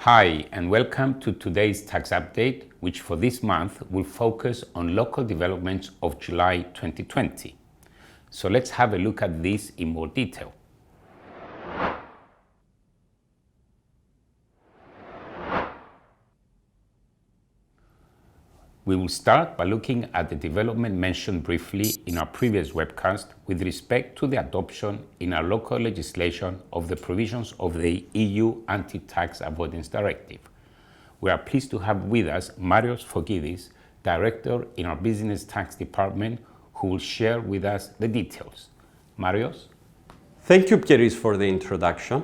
Hi, and welcome to today's tax update, which for this month will focus on local developments of July 2020. So let's have a look at this in more detail. We will start by looking at the development mentioned briefly in our previous webcast with respect to the adoption in our local legislation of the provisions of the EU Anti-Tax Avoidance Directive. We are pleased to have with us Marios Fokides, Director in our Business Tax Department, who will share with us the details. Marios? Thank you, Pieris, for the introduction.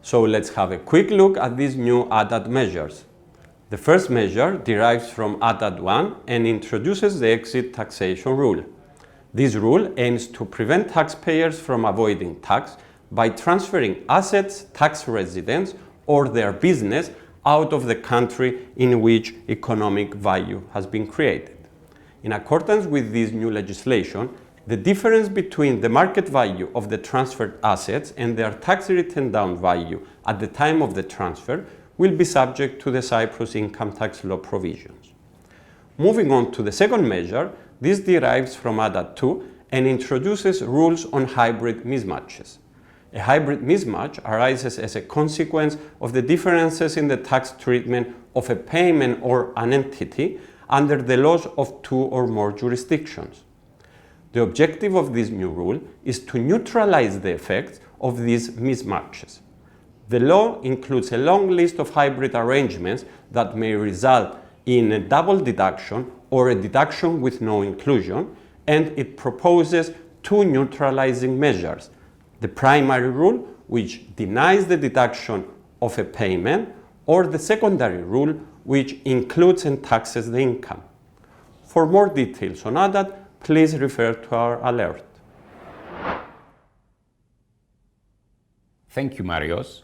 So let's have a quick look at these new ATAD measures. The first measure derives from ATAD 1 and introduces the exit taxation rule. This rule aims to prevent taxpayers from avoiding tax by transferring assets, tax residence, or their business out of the country in which economic value has been created. In accordance with this new legislation, the difference between the market value of the transferred assets and their tax written down value at the time of the transfer will be subject to the Cyprus income tax law provisions. Moving on to the second measure, this derives from ATAD 2 and introduces rules on hybrid mismatches. A hybrid mismatch arises as a consequence of the differences in the tax treatment of a payment or an entity under the laws of two or more jurisdictions. The objective of this new rule is to neutralize the effects of these mismatches. The law includes a long list of hybrid arrangements that may result in a double deduction or a deduction with no inclusion, and it proposes two neutralizing measures: the primary rule, which denies the deduction of a payment, or the secondary rule, which includes and taxes the income. For more details on ATAD, please refer to our alert. Thank you, Marios.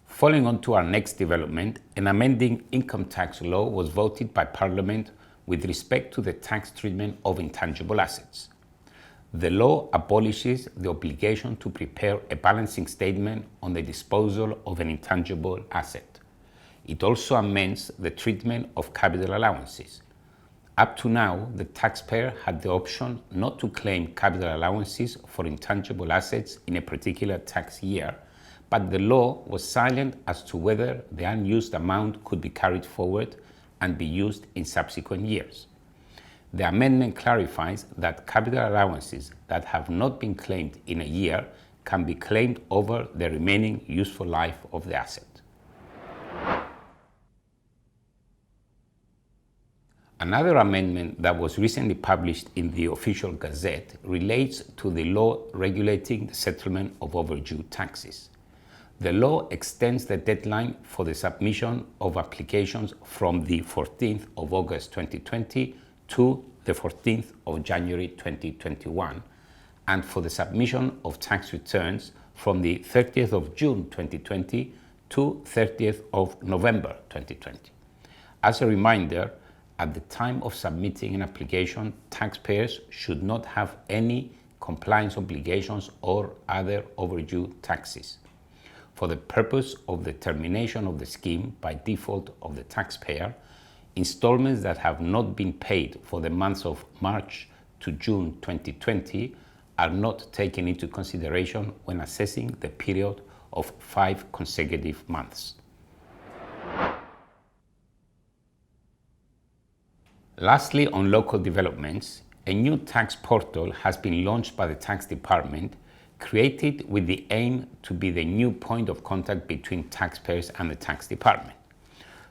Following on to our next development, an amending income tax law was voted by Parliament with respect to the tax treatment of intangible assets. The law abolishes the obligation to prepare a balancing statement on the disposal of an intangible asset. It also amends the treatment of capital allowances. Up to now, the taxpayer had the option not to claim capital allowances for intangible assets in a particular tax year, but the law was silent as to whether the unused amount could be carried forward and be used in subsequent years. The amendment clarifies that capital allowances that have not been claimed in a year can be claimed over the remaining useful life of the asset. Another amendment that was recently published in the Official Gazette relates to the law regulating the settlement of overdue taxes. The law extends the deadline for the submission of applications from the 14th of August 2020 to the 14th of January 2021, and for the submission of tax returns from the 30th of June 2020 to 30th of November 2020. As a reminder, at the time of submitting an application, taxpayers should not have any compliance obligations or other overdue taxes. For the purpose of the termination of the scheme by default of the taxpayer, installments that have not been paid for the months of March to June 2020 are not taken into consideration when assessing the period of 5 consecutive months. Lastly, on local developments, a new tax portal has been launched by the Tax Department, created with the aim to be the new point of contact between taxpayers and the Tax Department.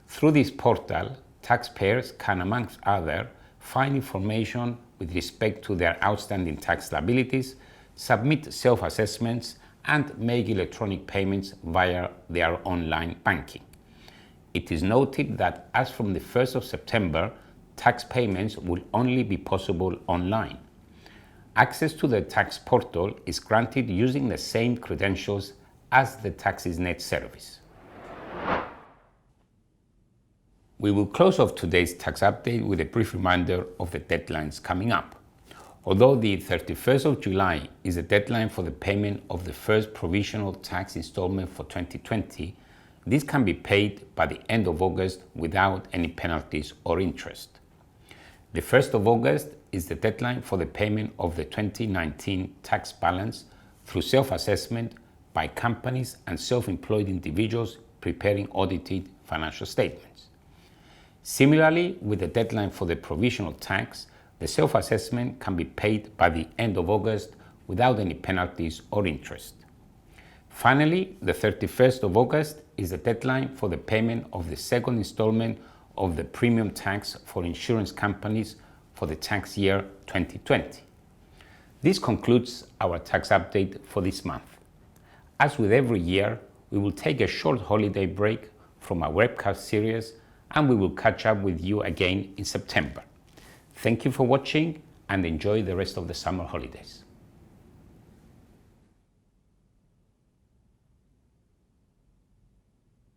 Through this portal, taxpayers can, amongst others, find information with respect to their outstanding tax liabilities, submit self-assessments, and make electronic payments via their online banking. It is noted that as from the 1st of September, tax payments will only be possible online. Access to the tax portal is granted using the same credentials as the TaxisNet service. We will close off today's tax update with a brief reminder of the deadlines coming up. Although the 31st of July is the deadline for the payment of the first provisional tax installment for 2020, This can be paid by the end of August without any penalties or interest. The 1st of August is the deadline for the payment of the 2019 tax balance through self-assessment by companies and self-employed individuals preparing audited financial statements. Similarly, with the deadline for the provisional tax, the self-assessment can be paid by the end of August without any penalties or interest. Finally, the 31st of August is the deadline for the payment of the second installment of the premium tax for insurance companies for the tax year 2020. This concludes our tax update for this month. As with every year, we will take a short holiday break from our webcast series, and we will catch up with you again in September. Thank you for watching and enjoy the rest of the summer holidays.